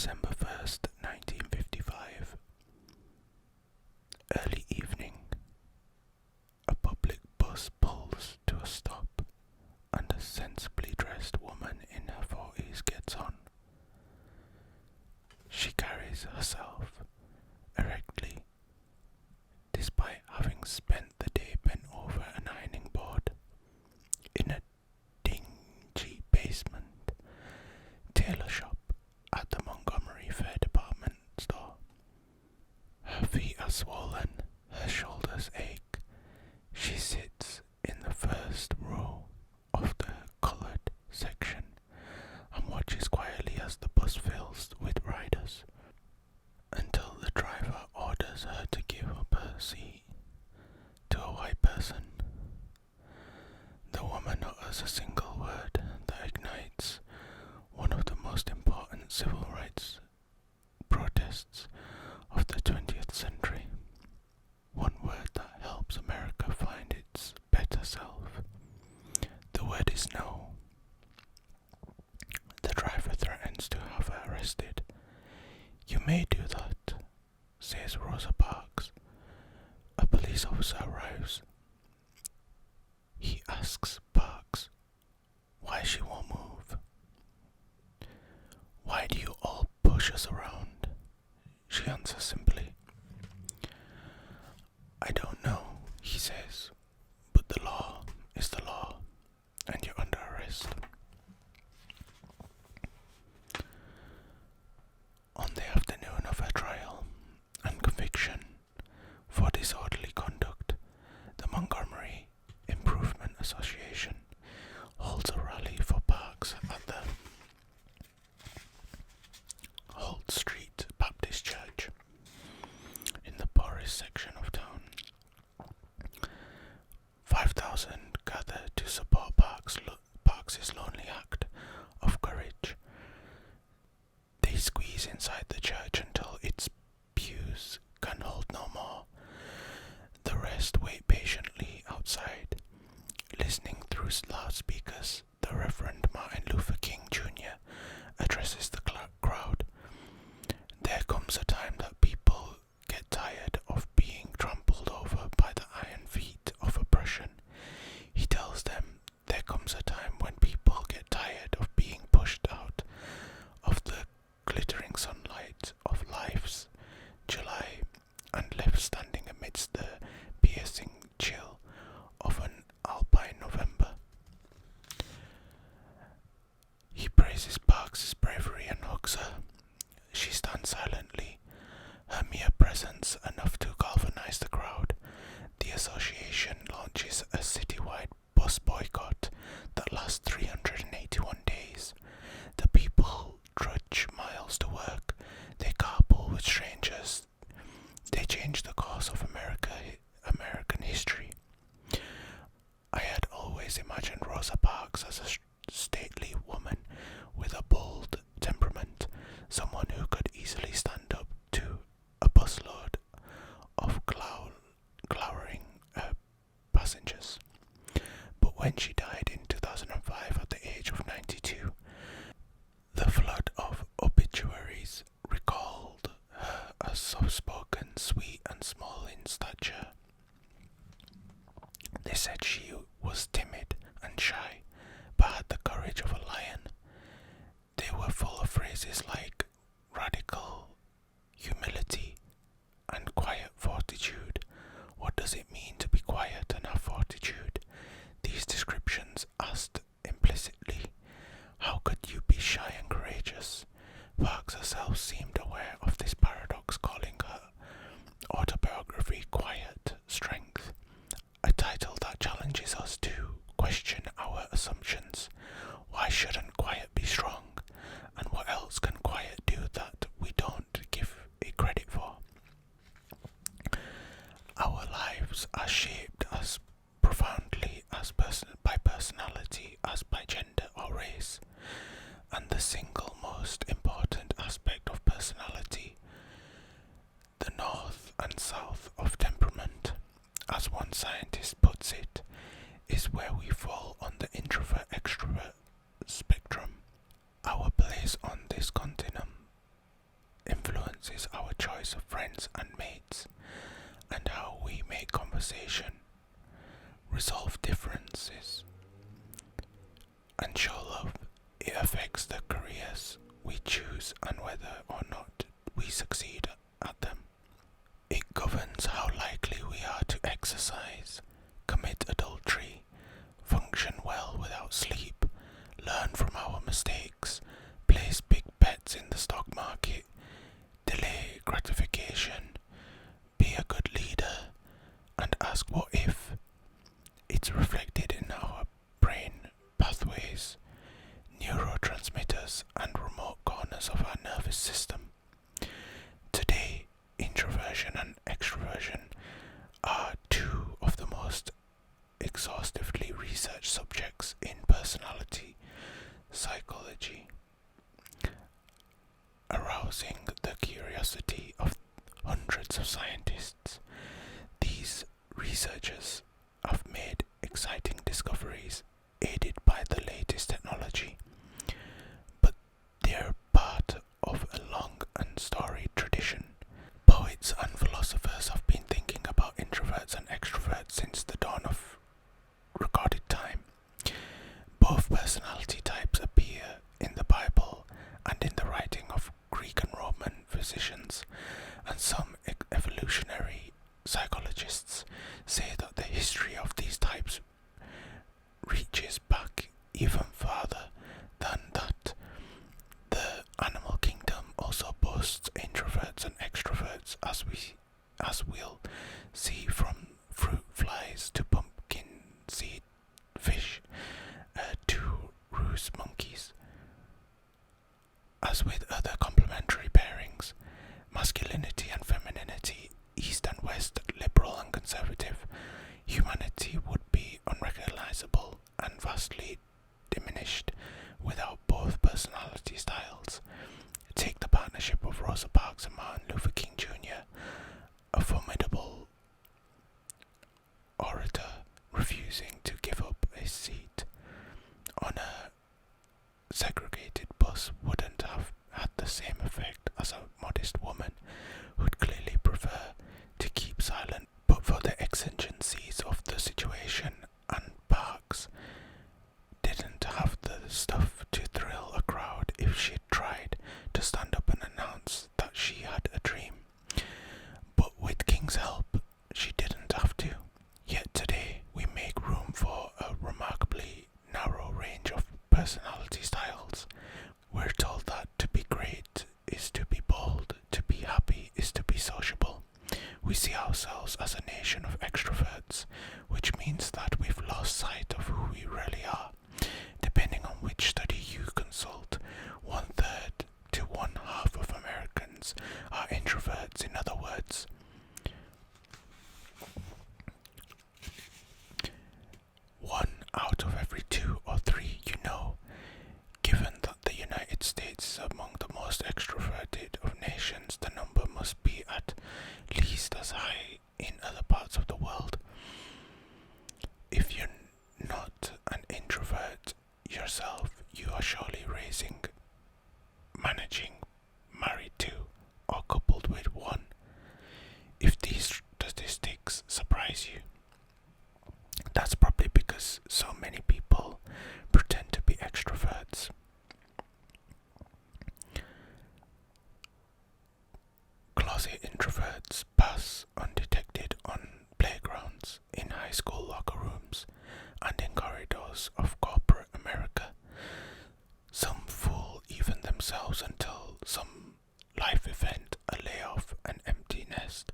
December 1st, 1955. Early evening. A public bus pulls to a stop and a sensibly dressed woman in her 40s gets on. She carries herself erectly, despite having spent the day bent over an ironing board in a dingy basement tailor shop at the Montgomery Fair department store. Her feet are swollen, her shoulders ache. She sits in the first row of the coloured section and watches quietly as the bus fills with riders until the driver orders her to give up her seat to a white person. The woman utters a single word that ignites one of the most important civil rights protests of the 20th century. One word that helps America find its better self. The word is no. The driver threatens to have her arrested. "You may do that," says Rosa Parks. A police officer arrives. He asks Parks why she won't move. "Why do you all push us around?" She answers simply. "I don't know," he says, "but the law is the law, and you're under arrest." On the afternoon of her trial and conviction for disorderly conduct, the Montgomery Improvement Association holds a rally for Parks at the Holt Street Baptist Church in the poorest section of town. 5,000 gather to support Parks's lonely act of courage. They squeeze inside the church until its pews can hold no more. The rest wait patiently outside, listening through loudspeakers. The Reverend Martin Luther King Jr. addresses the crowd. There comes a time that people get tired of being trampled over by the iron feet of oppression. He tells them there comes a time when people get tired of being pushed out of the glittering sunlight of life's July and left standing amidst the piercing chill of an alpine November. He praises Parks' bravery and hugs her. She stands silently, her mere presence enough to galvanize the crowd. The association launches a citywide bus boycott that lasts 381 days. The people trudge miles to work, they carpool with strangers, they change the course of American history. I had always imagined Rosa Parks as a stately woman with a bold temperament, someone who could easily stand up to a busload of glowering passengers. But when she died in 2005 at the age of 92, the flood of obituaries recalled her as soft-spoken, sweet and small in stature. They said she was timid and shy, but had the courage of a lion. They were full of phrases like radical humility and quiet fortitude. What does it mean to be quiet and have fortitude? These descriptions asked implicitly, how could you be shy and courageous? Parks herself seemed aware of this paradox, calling her autobiography Quiet Strength, a title that challenges us to question our assumptions. Why shouldn't quiet be strong? And what else can quiet do that we don't give it credit for? Our lives are shaped as profoundly by personality as by gender or race, and the single most important aspect of personality, the north and south of temperament, as one scientist puts it, is where we fall on the introvert-extrovert spectrum. Our place on this continuum choice of friends and mates, and how we make conversation, resolve differences, and show love. It affects the careers we choose and whether or not we succeed at them. It governs how likely we are to exercise, commit adultery, function well without sleep, learn from our mistakes, place big bets in the stock market, delay gratification, be a good leader, and ask what if. It's reflected in our brain pathways, neurotransmitters, and remote corners of our nervous system. Today, introversion and extroversion are two of the most exhaustively researched subjects in personality psychology, arousing the curiosity of hundreds of scientists. These researchers have made exciting discoveries aided by the latest technology, but they're part of a long and storied tradition. Poets and philosophers have been thinking about introverts and extroverts since the dawn of recorded time. Both personality types appear in the Bible and in the writing of Greek and Roman physicians, and some evolutionary psychologists say that the history of these types reaches back even farther than that. The animal kingdom also boasts introverts and extroverts, as we'll see, from fruit flies to pumpkin seed fish to rhesus monkeys. As with other complementary pairings, masculinity and femininity, east and west, liberal and conservative, humanity would be unrecognizable and vastly diminished without both personality styles. Take the partnership of Rosa Parks and Martin Luther King Jr., a formidable orator refusing to give up his seat on a segregated bus wouldn't have had the same effect as a modest woman who'd clearly prefer to keep silent. But for the exigencies of the situation, and Parks didn't have the stuff to thrill a crowd if she'd tried to stand up and announce that she had a dream. But with King's help, she didn't have to. Yet today, we make room for a remarkably narrow range of personality styles. We're told that to be great is to be bold, to be happy is to be sociable. We see ourselves as a nation of extroverts, which means that we've lost sight of who we really are. Depending on which study you consult, 1/3 to 1/2 of Americans are introverts. In other words, 1 out of every 2 or 3 you know. Given that the United States is among the most extroverted of nations, the number must be at least as high in other parts of the world. If you're not an introvert yourself, you are surely raising, managing, married to, or coupled with one. If these statistics surprise you, that's probably because so many people pretend to be extroverts. Closet introverts pass undetected on playgrounds, in high school locker rooms, and in corridors of corporate America. Some fool even themselves until some life event, a layoff, an empty nest,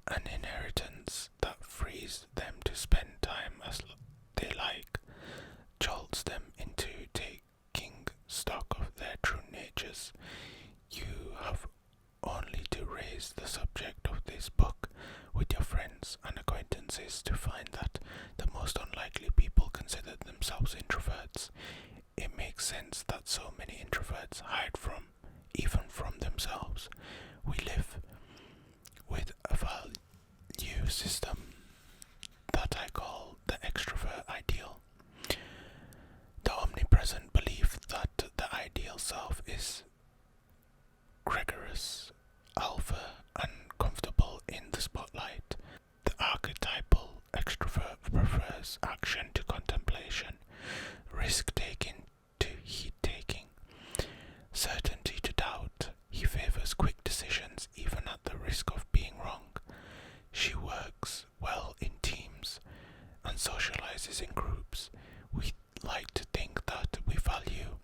an inheritance that frees them to spend time as they like, jolts them into taking stock of their true natures. You have only to raise the subject of this book with your friends and acquaintances to find that the most unlikely people consider themselves introverts. It makes sense that so many introverts hide from, even from themselves. We live with a value system that I call the extrovert ideal. The omnipresent belief that the ideal self is gregarious, alpha, and comfortable in the spotlight. The archetypal extrovert prefers action to contemplation, risk-taking to heat-taking, certainty to doubt. He favors quick decisions even at the risk of being wrong. She works well in teams and socializes in groups. We like to think that we value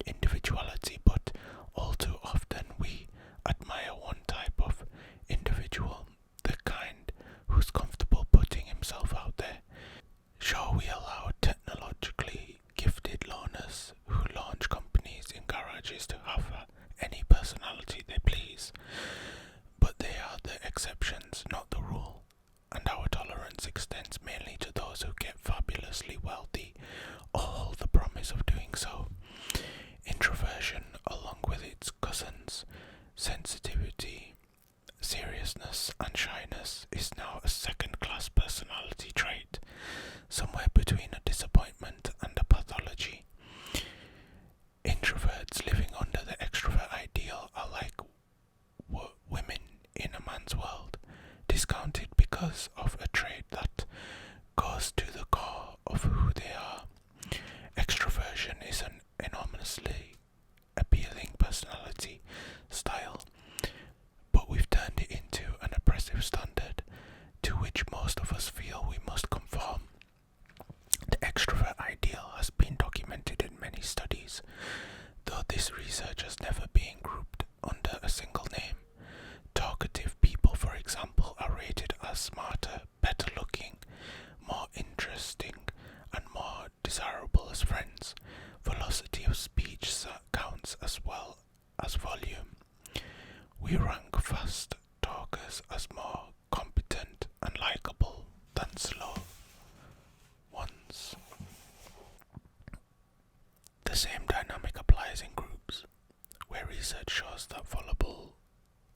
individuality, but all too often we admire one type of individual, the kind who's comfortable putting himself out there. Sure, we allow technologically gifted loners who launch companies in garages to have any personality they please, but they are the exceptions, not the rule, and our tolerance extends mainly to those who get fabulously wealthy or hold the promise of doing so. Introversion, along with its cousins, sensitivity, seriousness, and shyness, is now a second-class personality trait, somewhere between a disappointment and a pathology. Introverts living under the extrovert ideal are like women in a man's world, discounted because of a trait that goes to the core of who they are. Extroversion is an enormously appealing personality style, but we've turned it into an oppressive standard to which most of us feel we must conform. The extrovert ideal has been documented in many studies, though this research has never been grouped under a single name. Talkative people, for example, are rated as smarter, better looking, more interesting, and more desirable as friends. Velocity of speech counts as well as volume. We rank fast talkers as more competent and likable than slow ones. The same dynamic applies in groups, where research shows that vulnerable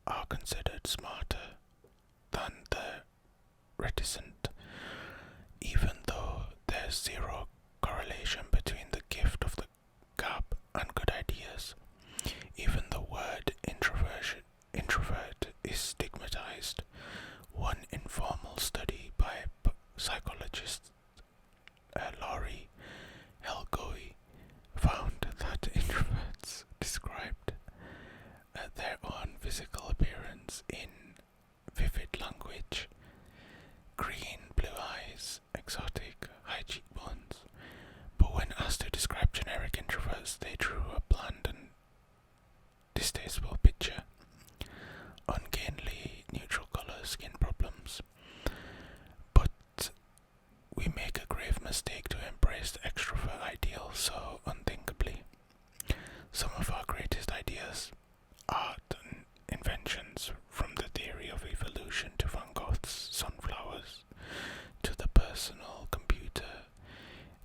are considered smarter than the reticent, even though there's zero correlation between the gift of the gab and good ideas. Even the word introvert is stigmatized. One informal study by psychologist Laurie Helgoy found that introverts described their own physical appearance in vivid language: green, blue eyes, exotic, high cheekbones. But when asked to describe generic introverts, they drew a bland and distasteful picture: ungainly, neutral colour, skin problems. But we make a grave mistake to embrace the extrovert ideal so unthinkably. Some of our greatest ideas, art and inventions, from the theory of evolution to Van Gogh's sunflowers to the personal computer,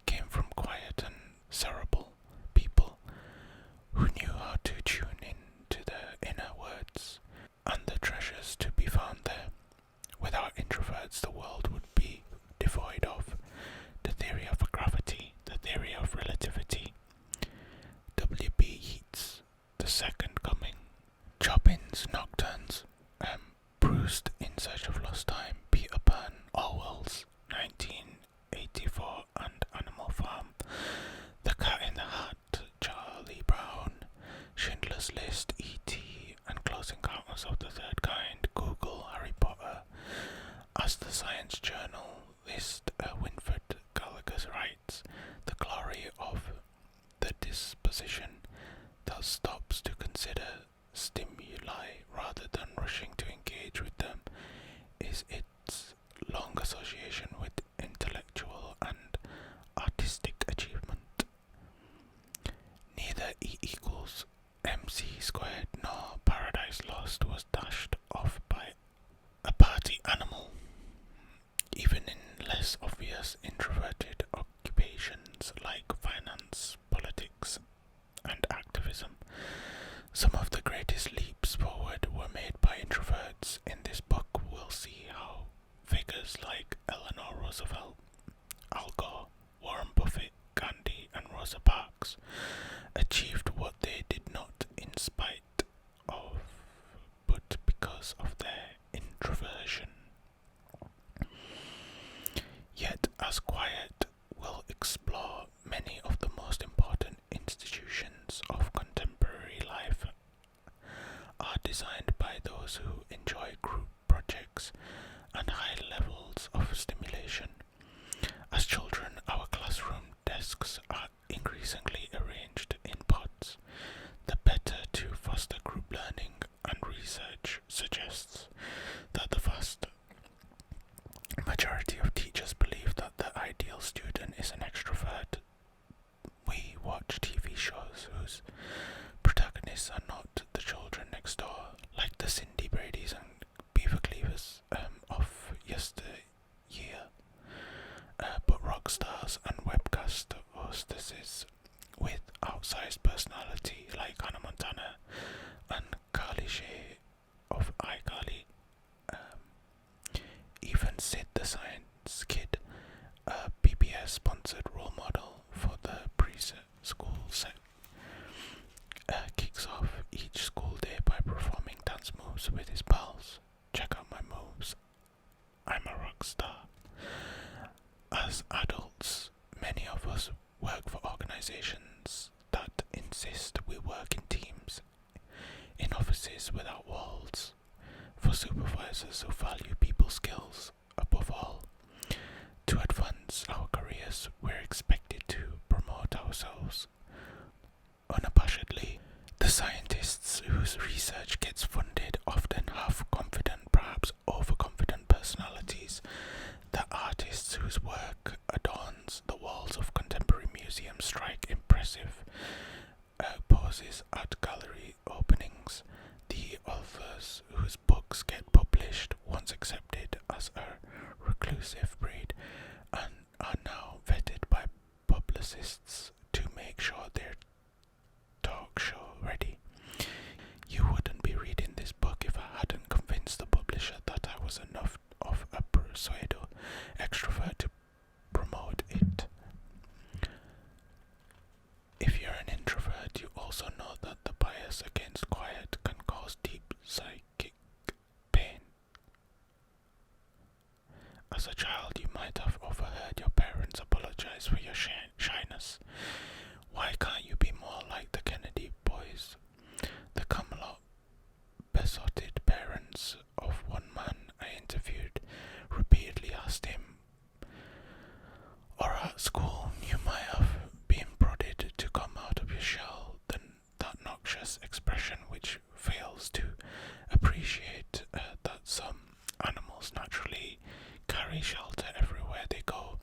came from quiet and cerebral people who knew how to tune in to their inner words and the treasures to be found there. Without introverts, the world would be devoid of the theory of gravity, the theory of relativity. W.B. Yeats, The Second Coming, Chopin's Nocturnes, Proust in Search of Lost Time, Peter Pan, Orwell's 1984 and Animal Farm, The Cat in the Hat, Charlie Brown, Schindler's List, E.T. and Close Encounters of the Third Kind, Google, Harry Potter. As the Science Journal list Winfred Gallagher writes, the glory of the disposition that stops to consider stimuli rather than rushing to engage with them is its long association with intellectual and artistic achievement. Neither E equals MC squared nor Paradise Lost was dashed off by a party animal. Even in less obvious introverted occupations like finance, politics, and activism, some of the greatest leaps forward were made by introverts. In this book, we'll see how figures like Eleanor Roosevelt, Al Gore, Warren Buffett, Gandhi, and Rosa Parks achieved what they did not in spite of, but because of their suggests that the vast majority of teachers believe that the ideal student is an extrovert. We watch TV shows whose protagonists are not the children next door, like the Cindy Bradys and Beaver Cleavers of yesteryear, but rock stars and webcast hostesses with outsized personality like Hannah Montana and Carly Shay of iCarly. Even Sid the Science Kid, a PBS-sponsored role model for the preschool set, kicks off each school day by performing dance moves with his pals. Check out my moves. I'm a rock star. As adults, many of us work for organizations that insist we work in teams, in offices without walls, for supervisors who value people skills above all. To advance our careers, we're expected to promote ourselves unabashedly. The scientists whose research gets funded often have confident, perhaps overconfident personalities. The artists whose work adorns the walls of contemporary museums strike impressive poses at gallery openings. The authors whose books get published, once accepted as a reclusive breed, and are now vetted by publicists to make sure they're talk show ready. You wouldn't be reading this book if I hadn't convinced the publisher that I was enough of a pseudo-extrovert to promote it. If you're an introvert, you also know that the bias against quiet can cause deep psychic pain. As a child, you might have overheard your parents apologize for your shyness. Why can't you be more like the Kennedy boys? The Camelot besotted parents of one man I interviewed repeatedly asked him, or at school, you might have been prodded to come out of your shell, then that noxious expression which fails to appreciate that some animals naturally carry shelter everywhere they go,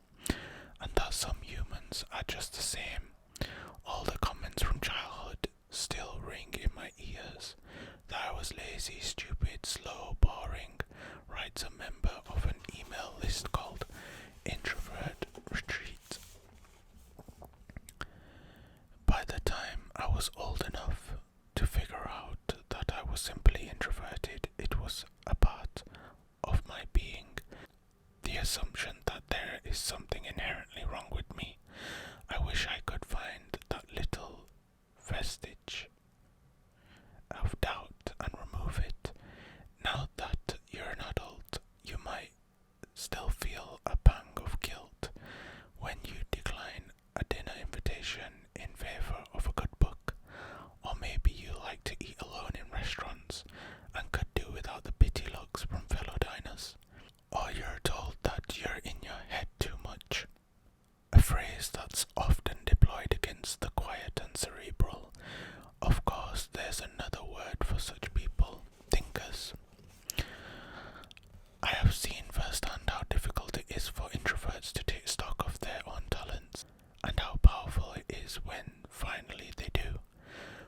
and that some humans are just the same. All the comments from childhood still ring in my ears. That I was lazy, stupid, slow, boring, writes a member of an email list called Introvert Retreat. By the time I was old enough to figure out that I was simply introverted, it was a part of my being. The assumption that there is something inherently wrong with me. I wish I could find that little vestige of doubt and remove it. Now that you're an adult, you might still feel a pang of guilt when you decline a dinner invitation in favor of a good book, or maybe you like to eat alone in restaurants and could do without the pity looks from fellow diners, or you're told that you're in your head too much, a phrase that's often deployed against the quiet and cerebral. Of course, there's another word for such people: thinkers. I have seen firsthand how difficult it is for introverts to take stock of their own talents, and how powerful it is when finally they do.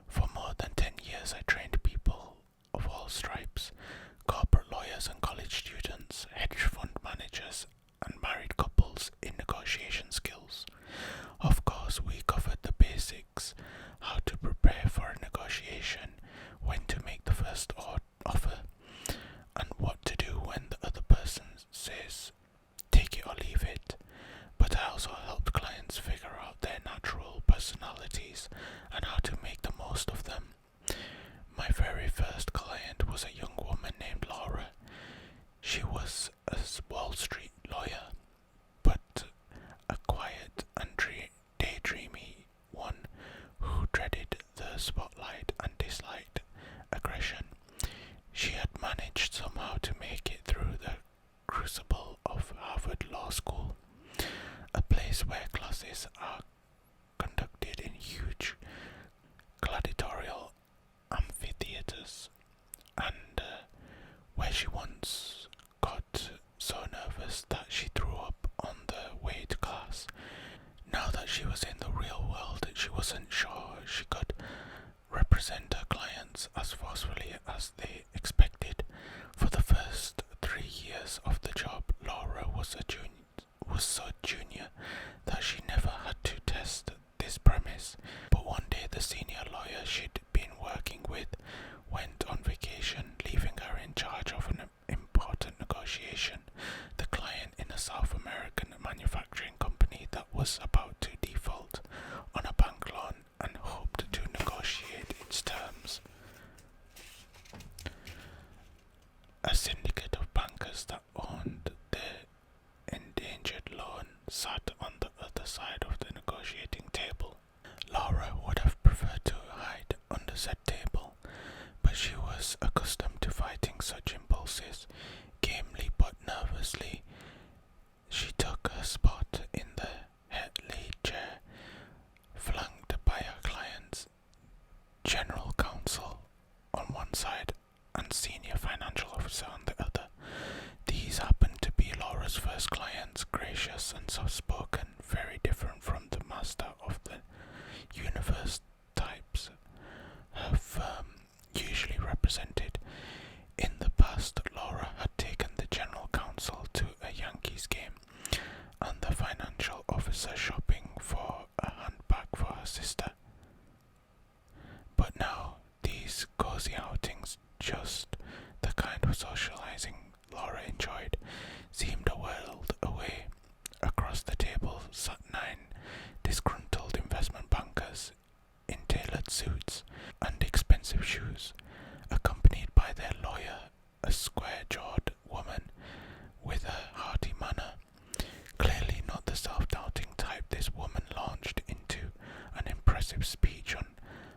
For more than 10 years I trained people of all stripes, corporate lawyers and college students, hedge fund managers and married couples in negotiation skills. Of course, we covered the basics: how to prepare for a negotiation, when to make the first offer, and what to do when the other person says, take it or leave it. But I also helped clients figure out their natural personalities and how to make the most of them. My very first client was a young woman named Laura. She was a Wall Street lawyer, but a quiet and daydreamy one who dreaded the spotlight and disliked aggression. She had managed somehow to make it through the crucible of Harvard Law School, a place where classes are conducted in huge gladiatorial amphitheaters, and clients as forcefully as they expected. For the first 3 years of the job, Laura was so junior that she never had to test this premise. But one day the senior lawyer she'd been working with went on vacation, leaving her in charge of an important negotiation. The client in a South American manufacturing company that was about to default on a bank loan and hoped to negotiate its terms. A syndicate of bankers that owned the endangered loan sat on the other side of the negotiating table. Laura would have preferred to hide under said table, but she was accustomed to fighting such impulses. Gamely but nervously, she took her spot in the head-laid chair, flanked by her client's general counsel on one side and senior financial officer on the other. These happened to be Laura's first clients, gracious and soft-spoken, very different from the master of the universe types her firm usually represented. In the past, Laura had taken the general counsel to a Yankees game and the financial officer shopping for a handbag for her sister. But now, these cozy outings, just the kind of socializing Laura enjoyed, seemed a world away. Across the table sat 9 disgruntled investment bankers in tailored suits and expensive shoes, accompanied by their lawyer, a square-jawed woman with a hearty manner. Clearly not the self-doubting type, this woman launched into an impressive speech on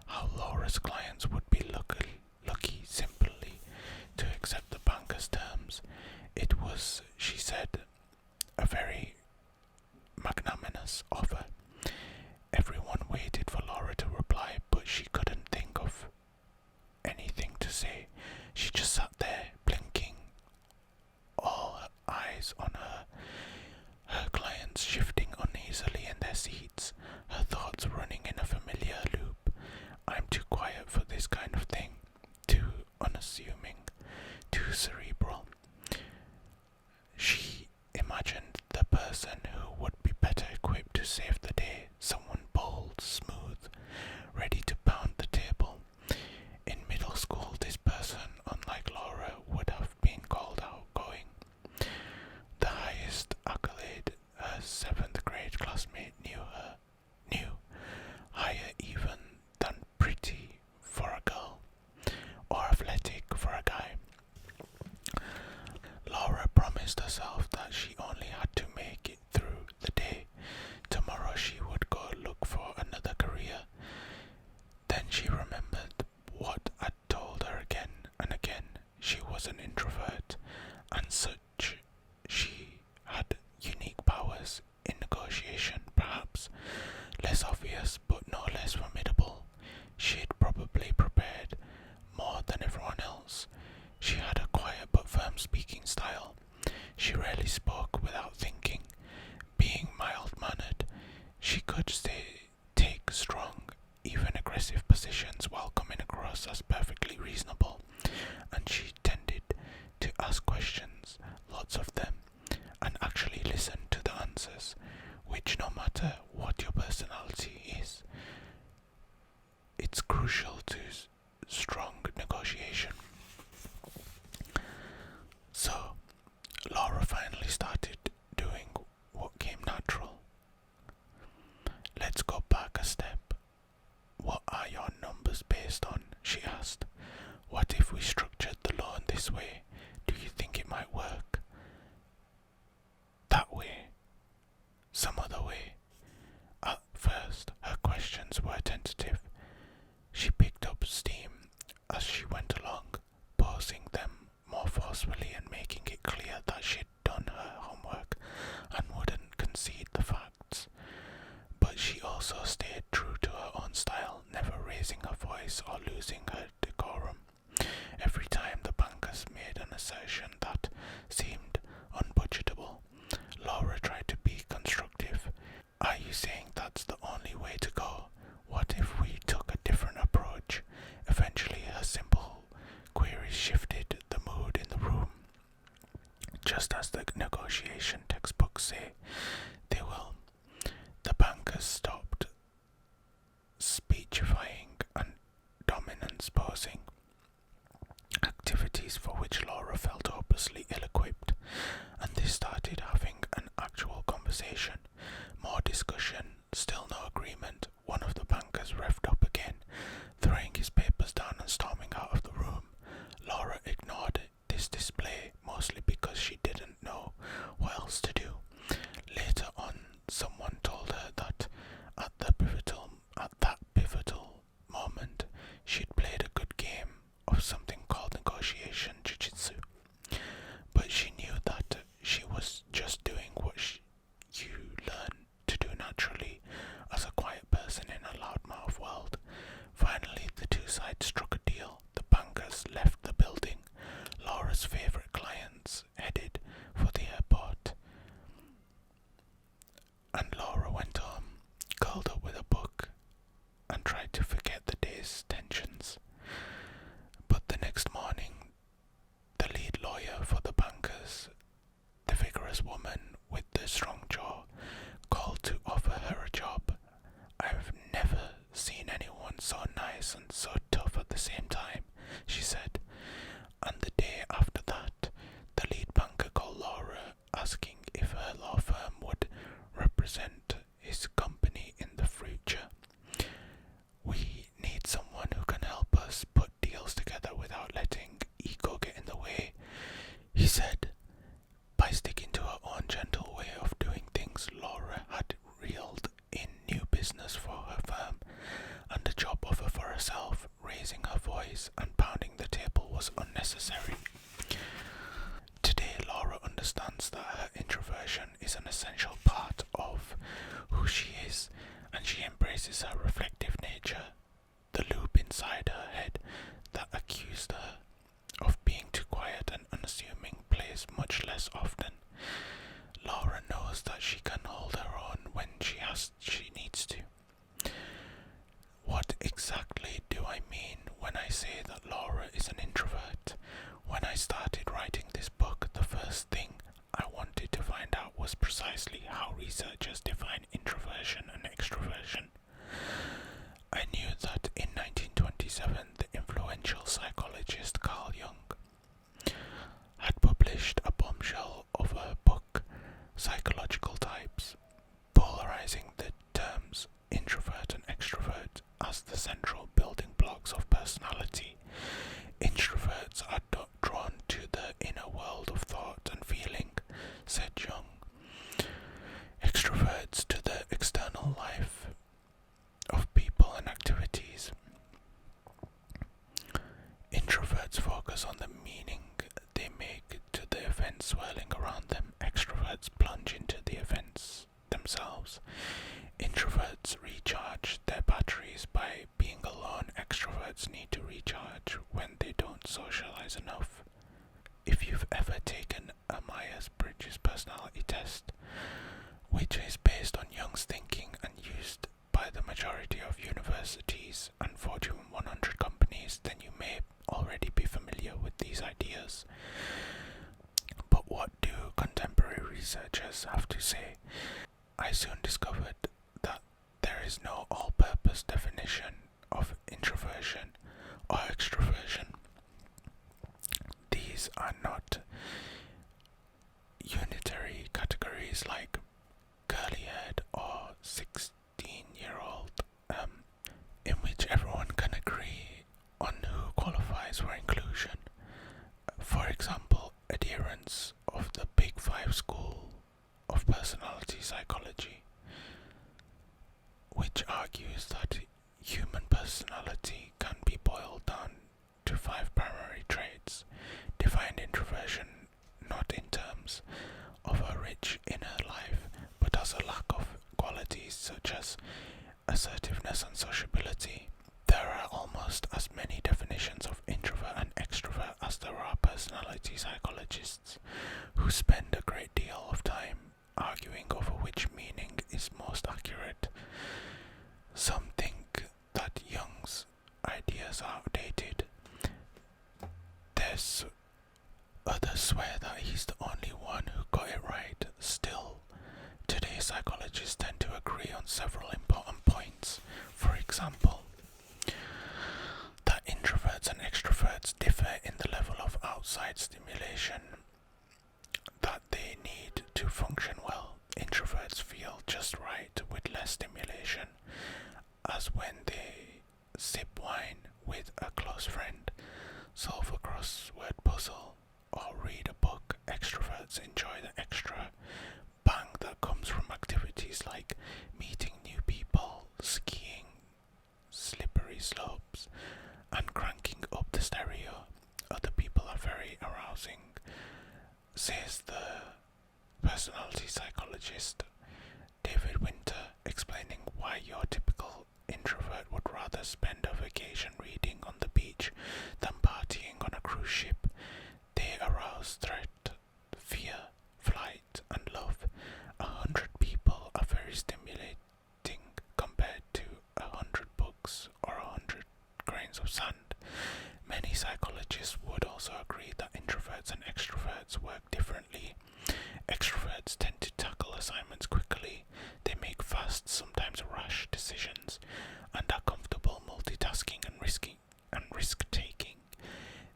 how Laura's clients would be lucky simply to accept the banker's terms. It was, she said, a very magnanimous offer. Everyone waited for Laura to reply, but she couldn't think of anything to say. She just sat there, blinking, all eyes on her, her clients shifting uneasily in their seats, her thoughts running in a familiar loop. I'm too quiet for this kind of thing, too unassuming, too cerebral. She imagined the person who would be better equipped to save the day, someone bold, smooth, ready to pound the table. In middle school, this person, unlike Laura, would have been called outgoing. The highest accolade her 7th grade classmate knew, higher even than pretty for a girl, or athletic for a guy. Laura promised herself that she only had to make it through the day. Tomorrow she would go look for another career. Then she remembered what I'd told her again and again. She was an introvert, and such she had unique powers in negotiation, perhaps less obvious but no less formidable. She'd probably prepared more than everyone else. She had a quiet but firm speaking style. She rarely spoke without thinking. Being mild-mannered, she could take strong, even aggressive positions while coming across as perfectly reasonable, and she tended to ask questions, lots of them, and actually listen to the answers, which, no matter what your personality is, it's crucial to strong negotiation. So, Laura finally started doing what came natural. Let's go back a step. What are your numbers based on? She asked. What if we structured the loan this way? Do you think it might work? That way? Some other way? At first, her questions were tentative. She picked up steam as she went along, posing them more forcefully and making it clear that she'd done her homework and wouldn't concede the facts. But she also stayed true to her own style, never raising her voice or losing her decorum. Every time the bankers made an assertion that seemed unbudgetable, Laura tried to be constructive. Are you saying that's the only way to go? What if we took a different approach? Eventually her just as the negotiation textbooks say they will. The bankers stopped speechifying and dominance posing, activities for which Laura felt hopelessly ill-equipped, and they started having an actual conversation. More discussion, still no agreement. One of the bankers revved up again, throwing his papers down and storming out of the room. Laura ignored this display, mostly because she didn't know what else to do. Later on, someone told her that at that pivotal moment, she'd played a good game of something called negotiation jiu-jitsu. But she knew that she was just doing what you learn to do naturally as a quiet person in a loudmouth world. Finally, the two sides struck a deal. The bankers left the building. Laura's favourite clients headed for the airport, and Laura went home, curled up with a book, and tried to forget the day's tensions. But the next morning, the lead lawyer for the bankers, the vigorous woman with the strong jaw, called to offer her a job. "I've never seen anyone so nice and so tough at the same time," she said. And the day after that, the lead banker called Laura, asking if her law firm would represent his company in the future. "We need someone who can help us put deals together without letting ego get in the way," he said. By sticking to her own gentle way of doing things, Laura had reeled in new business for her firm and a job offer for herself. Raising her voice and pounding the table was unnecessary. Today, Laura understands that her introversion is an essential part of who she is, and she embraces her reflective nature. The loop inside her head that accused her of being too quiet and unassuming plays much less often. Laura knows that she can hold her own when she needs to. What exactly do I mean when I say that Laura is an introvert? When I started writing this book, the first thing I wanted to find out was precisely how researchers define introversion and extroversion. I knew that in 1927, the influential psychologist Carl Jung had published a bombshell of a book, Psychological Types, polarizing the terms introvert and extrovert as the central building blocks of personality. Introverts are drawn to the inner world of thought and feeling, said Jung. Extroverts to the external life of people and activities. Introverts focus on the meaning they make to the events swirling around them. Extroverts plunge into the events themselves. Introverts recharge their batteries by being alone. Extroverts need to recharge when they don't socialize enough. If you've ever taken a Myers-Briggs personality test, which is based on Jung's thinking and used by the majority of universities and Fortune 100 companies, then you may already be familiar with these ideas. But what do contemporary researchers have to say? I soon discovered that there is no all-purpose definition of introversion or extroversion. These are not unitary categories like curly-haired or 16-year-old, in which everyone can agree on who qualifies for inclusion. For example, adherents of the Big Five school of personality psychology, which argues that human personality can be boiled down to 5 primary traits, defined introversion not in terms of a rich inner life, but as a lack of qualities such as assertiveness and sociability. There are almost as many definitions of introvert and extrovert as there are personality psychologists, who spend a great deal of time arguing over which meaning is most accurate. Some think that Jung's ideas are outdated. Others swear that he's the only one who got it right. Still, today psychologists tend to agree on several important points. For example, that introverts and extroverts differ in the level of outside stimulation that they need to function well. Introverts feel just right with less stimulation, as when they sip wine with a close friend, solve a crossword puzzle, or read a book. Extroverts enjoy the extra bang that comes from activities like meeting new people, skiing slippery slopes, and cranking up the stereo. Other people are very arousing, says the personality psychologist David Winter, explaining why your typical introvert would rather spend a vacation reading on the beach than partying on a cruise ship. They arouse threat, fear, flight, and love. 100 people are very stimulating compared to 100 books or 100 grains of sand. Many psychologists would also agree that introverts and extroverts work differently. Extroverts tend to tackle assignments quickly. They make fast, sometimes rash decisions, and are comfortable multitasking and risk-taking.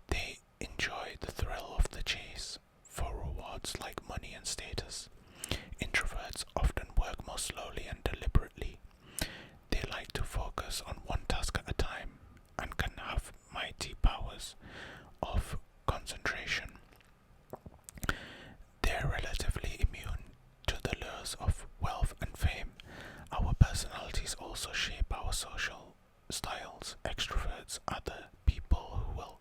They enjoy the thrill of the chase for rewards like money and status. Introverts often work more slowly and deliberately. They like to focus on one task at a time and can have mighty powers of concentration. They're relatively immune to the lures of wealth and fame. Our personalities also shape our social styles. Extroverts are the people who will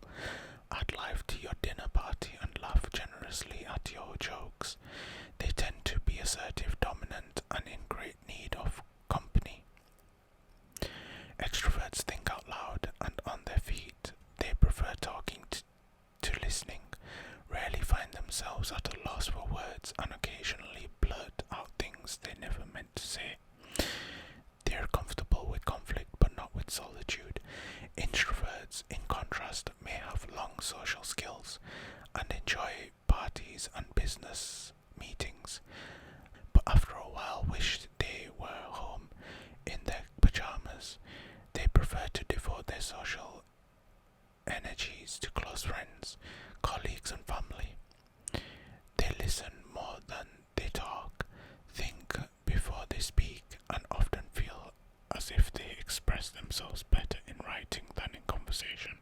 add life to your dinner party and laugh generously at your jokes. They tend to be assertive, dominant, and in great need of company. Extroverts think out loud and on their feet. They prefer talking to listening, rarely find themselves at a loss for words, and occasionally blurt out things they never meant to say. They are comfortable with conflict but not with solitude. Introverts, in contrast, may have long social skills and enjoy parties and business meetings, but after a while wish they were home in their pajamas. They prefer to devote their social energies to close friends, colleagues, and family. They listen more than they talk, think before they speak, and often feel as if they express themselves better in writing than in conversation.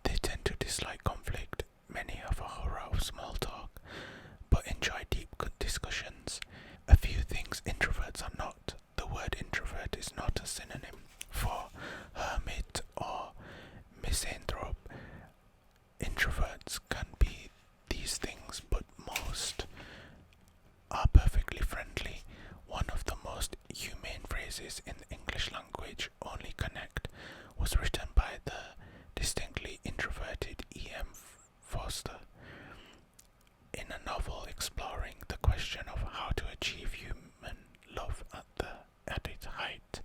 They tend to dislike conflict. Many have a horror of small talk, but enjoy deep discussions. A few things introverts are not. The word introvert is not a synonym for hermit or misanthrope. Introverts can be these things, but most are perfectly friendly. One of the most humane phrases in the English language, "only connect," was written by the distinctly introverted E.M. Forster in a novel exploring the question of how to achieve human love at its height.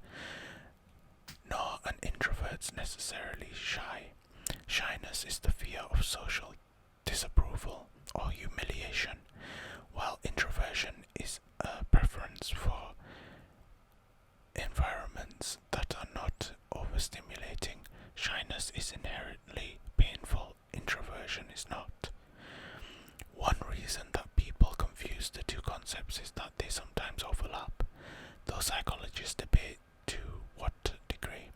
Nor are introverts necessarily shy. Shyness is the fear of social disapproval or humiliation, while introversion is a preference for environments that are not overstimulating. Shyness is inherently painful. Introversion is not. One reason that people confuse the two concepts is that they sometimes overlap, though psychologists debate to what degree.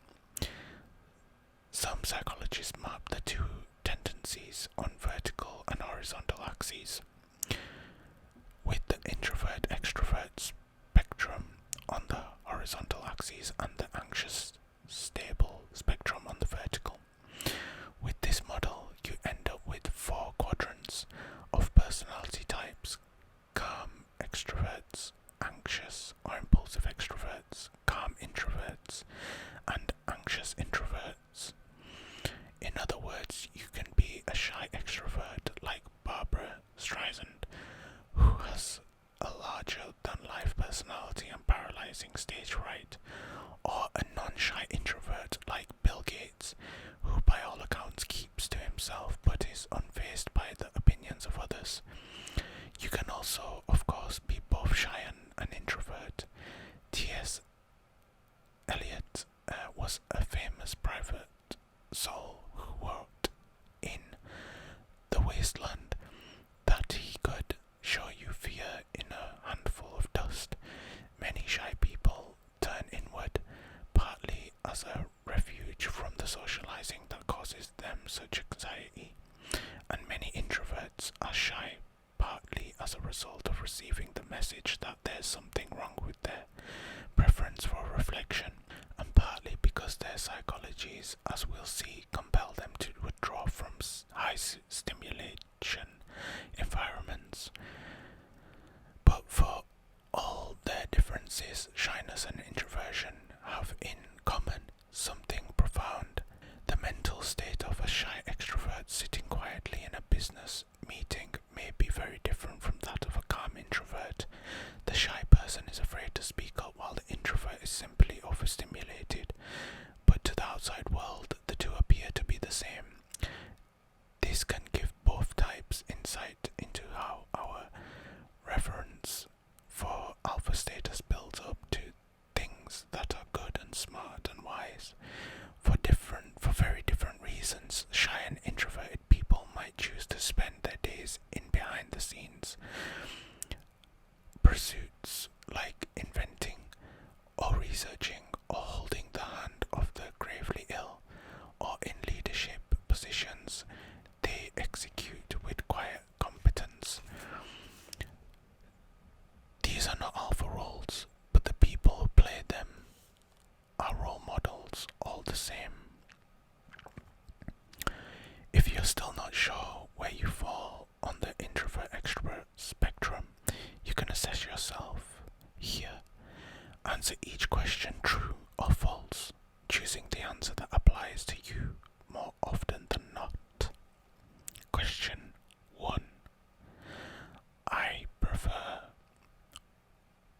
Some psychologists map the two tendencies on vertical and horizontal axes, with the introvert-extrovert spectrum on the horizontal axis and the anxious stable spectrum on the vertical. With this model, you end up with 4 quadrants of personality types: calm extroverts, anxious or impulsive extroverts, calm introverts, and anxious introverts. In other words, you can be a shy extrovert like Barbara Streisand, who has a larger-than-life personality and paralyzing stage fright, or a non-shy introvert like famous private soul who wrote in The Wasteland that he could show you fear in a handful of dust. Many shy people turn inward, partly as a refuge from the socializing that causes them such anxiety, and many introverts are shy partly as a result of receiving the message that there's something wrong with their preference for reflection, and partly because their psychologies, as we'll see, compel them to withdraw from high stimulation environments. But for all their differences, shyness and introversion have in common something profound. The mental state of a shy extrovert sitting quietly in a business meeting may be very different from that of a calm introvert. The shy person is afraid to speak up while the introvert is simply overstimulated. But to the outside world, the two appear to be the same. This can give both types insight into how our reverence for alpha status builds up to things that are good and smart and wise. For very different reasons, shy and introverted people might choose to spend their days in behind the scenes pursuits like inventing or researching or holding the hand of the gravely ill, or in leadership positions they execute with quiet competence. These are not alpha roles, but the people who play them are role models all the same. If you're still not sure where you fall on the introvert-extrovert spectrum, you can assess yourself here. Answer each question true or false, choosing the answer that applies to you more often than not. Question 1. I prefer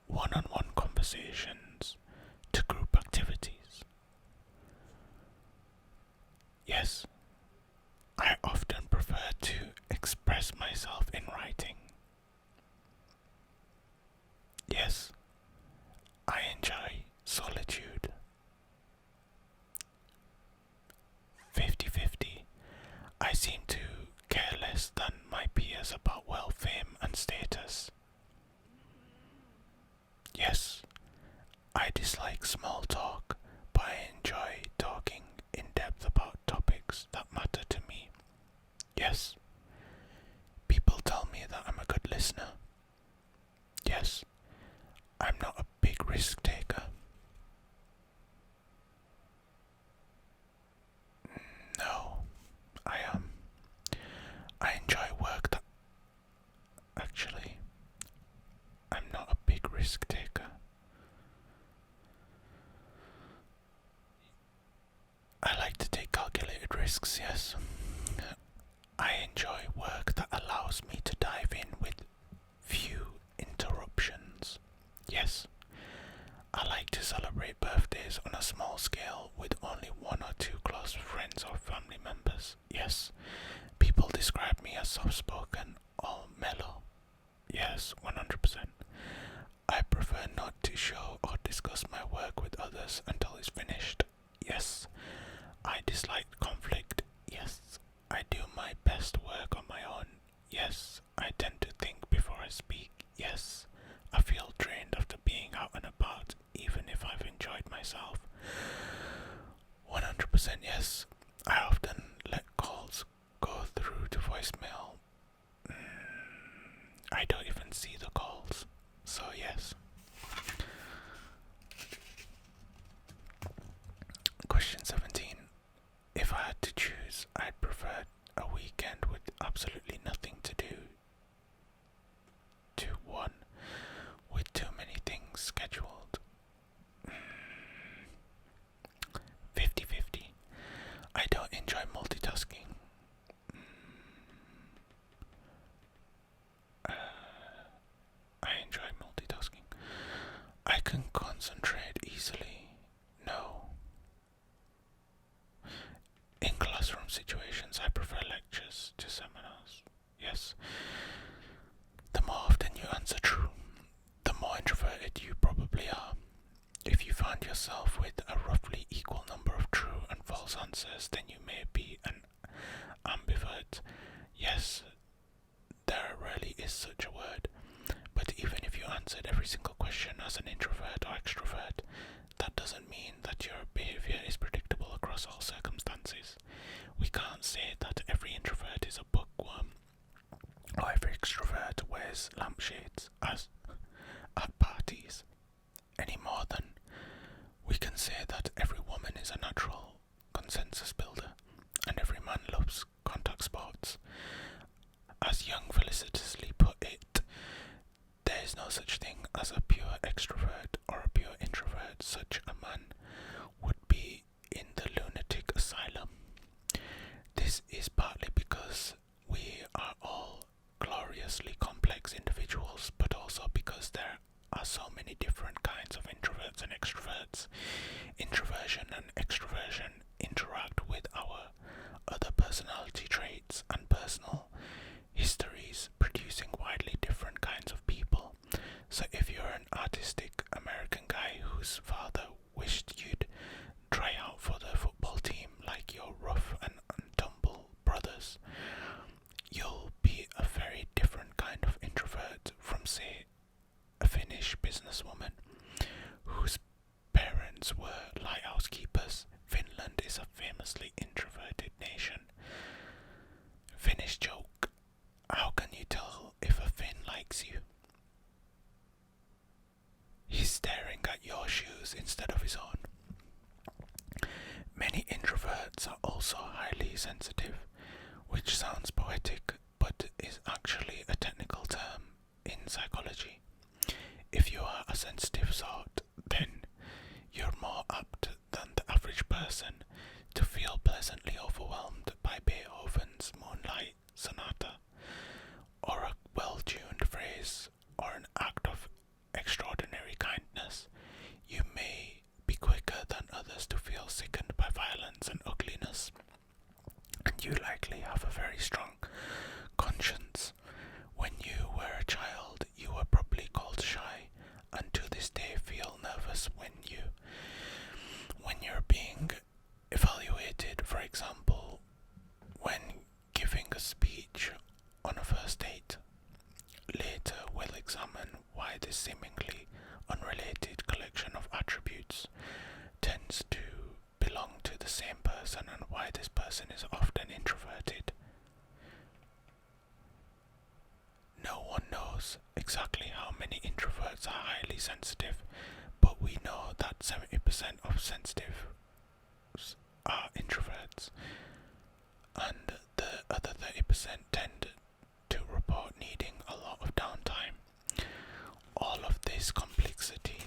one-on-one conversations to group activities. Yes, I often prefer to express myself in writing. Yes, I enjoy solitude. 50-50. I seem to care less than my peers about wealth, fame, and status. Yes, I dislike small talk, but I enjoy talking in depth about topics that matter to me. Yes, people tell me that I'm a good listener. Yes, I'm not a big risk taker. No, I am. I enjoy work that... Actually, I'm not a big risk taker. I like to take calculated risks, yes. I enjoy work that allows me to dive in with few interruptions. Yes. I like to celebrate birthdays on a small scale with only one or two close friends or family members. Yes. People describe me as soft-spoken or mellow. Yes, 100%. I prefer not to show or discuss my work with others until it's finished. Yes. I dislike conflict. Yes. I do my best work on my own. Yes. I tend to think before I speak. Yes. I feel drained after being out and about, even if I've enjoyed myself. 100% yes. I often let calls go through to voicemail. I don't even see the calls. So yes. Question 17. If I had to choose, I'd prefer a weekend with absolutely nothing to do to one with too many things scheduled. 50-50. I don't enjoy multitasking. I enjoy multitasking. I can concentrate easily. No. In classroom situations, I prefer lectures to seminars. Yes. The more often you answer true, the more introverted you probably are. If you find yourself with a roughly equal number of true answers, then you may be an ambivert. Yes, there really is such a word. But even if you answered every single question as an introvert or extrovert, that doesn't mean that your behavior is predictable across all circumstances. We can't say that every introvert is a bookworm, or every extrovert wears lampshades at parties, any more than we can say that every woman is a natural consensus builder, and every man loves contact sports. As Young felicitously put it, there is no such thing as a pure extrovert or a pure introvert. Such a man would be in the lunatic asylum. This is partly because we are all gloriously complex individuals, but also because there are so many different kinds of introverts and extroverts. Introversion and extroversion interact with our other personality traits and personal histories, producing widely different kinds of people. So if you're an artistic American guy whose father wished you'd try out for the football team like your rough and tumble brothers, you'll be a very different kind of introvert from, say, a Finnish businesswoman whose parents were lighthouse keepers. Finland is a famously introverted nation. Finnish joke: how can you tell if a Finn likes you? He's staring at your shoes instead of his own. Many introverts are also highly sensitive, which sounds poetic but is actually a technical term in psychology. If you are a sensitive sort, then you're more apt than the average person to feel pleasantly overwhelmed by Beethoven's Moonlight Sonata, or a well-tuned phrase, or an act of extraordinary kindness. You may be quicker than others to feel sickened by violence and ugliness, and you likely have a very strong conscience. When you were a child, you were probably called shy, and to this day feel nervous when you're being evaluated. For example, when giving a speech on a first date. Later we'll examine why this seemingly unrelated collection of attributes tends to belong to the same person, and why this person is often introverted. No one knows exactly how many introverts are highly sensitive, but we know that 70% of sensitives are introverts, and the other 30% tend to report needing a lot of downtime. All of this complexity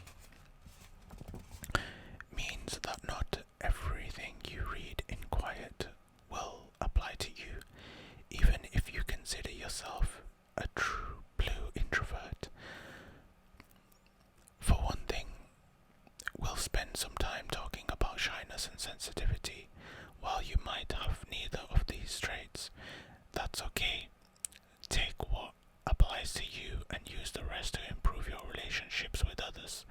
means that not everything you read in quiet will apply to you, even if you consider yourself a true blue introvert. For one thing, we'll spend some time talking about shyness and sensitivity. While you might have neither of these traits, that's okay. Take what applies to you and use the rest to improve your relationships with others.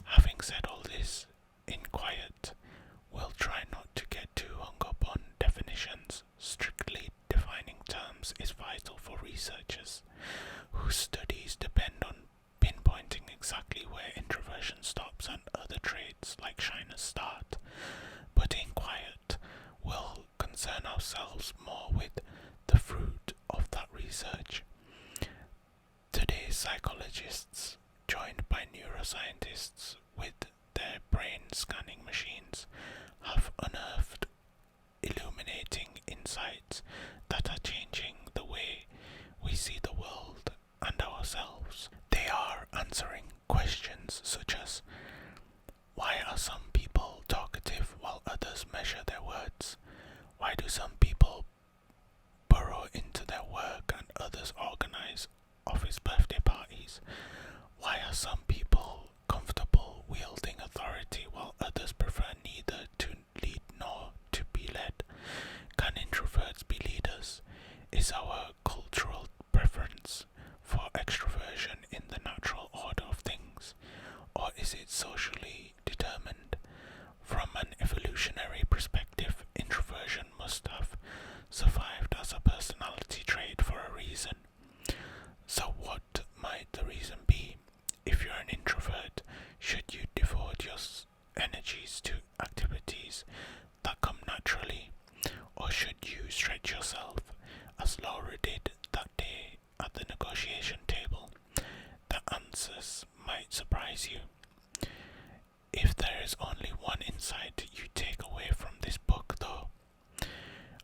Having said all this in quiet, we'll try not to get too hung up on definitions. Strictly defining terms is vital for researchers whose studies depend on pinpointing exactly where introversion stops and other traits like shyness start. But in quiet, we'll concern ourselves more with the fruit of that research. Today's psychologists, joined by neuroscientists with their brain scanning machines, have unearthed illuminating insights that are changing the way we see the world and ourselves. They are answering questions such as: why are some people talkative while others measure their words? Why do some people burrow into their work and others organize office birthday parties? Why are some people comfortable wielding authority while others prefer neither to lead nor stretch yourself, as Laura did that day at the negotiation table, the answers might surprise you. If there is only one insight you take away from this book, though,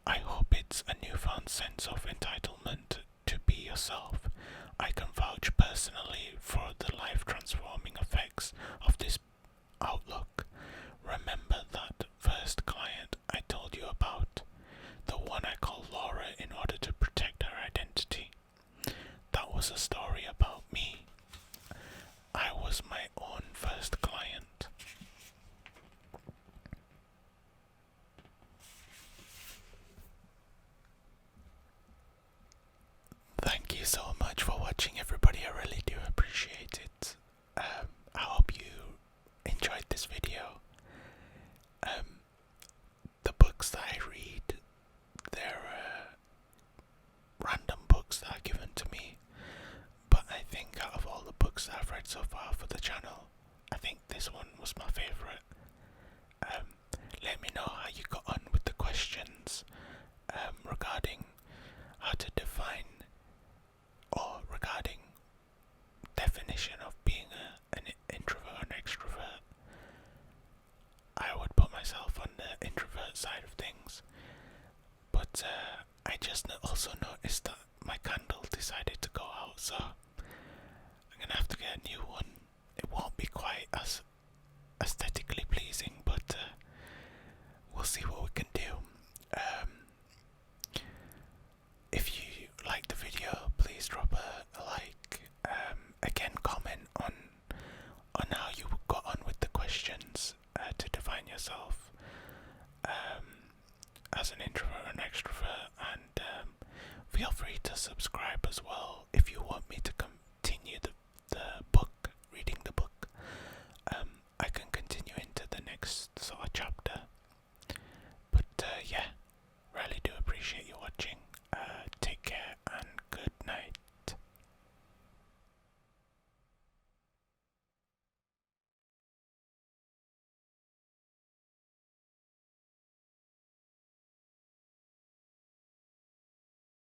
I hope it's a newfound sense of entitlement to be yourself. I can vouch personally for the life-transforming effects of this outlook. Remember that first client I told you about, the one I called Laura in order to protect her identity? That was a story about me. I was my own first client. Thank you so much for watching, everybody. I really do appreciate it. I hope you enjoyed this video. The books that I read, they're random books that are given to me, but I think out of all the books that I've read so far for the channel, I think this one was my favourite. Let me know how you got on with the questions regarding how to define or regarding definition of being an introvert and extrovert. I would put myself on the introvert side of things, but I just also noticed that my candle decided to go out, so I'm gonna have to get a new one. It won't be quite as aesthetically pleasing, but we'll see what we can do. If you like the video, please drop a like. Again, comment on how you got on with the questions to define yourself as an introvert and extrovert, and feel free to subscribe as well if you want me to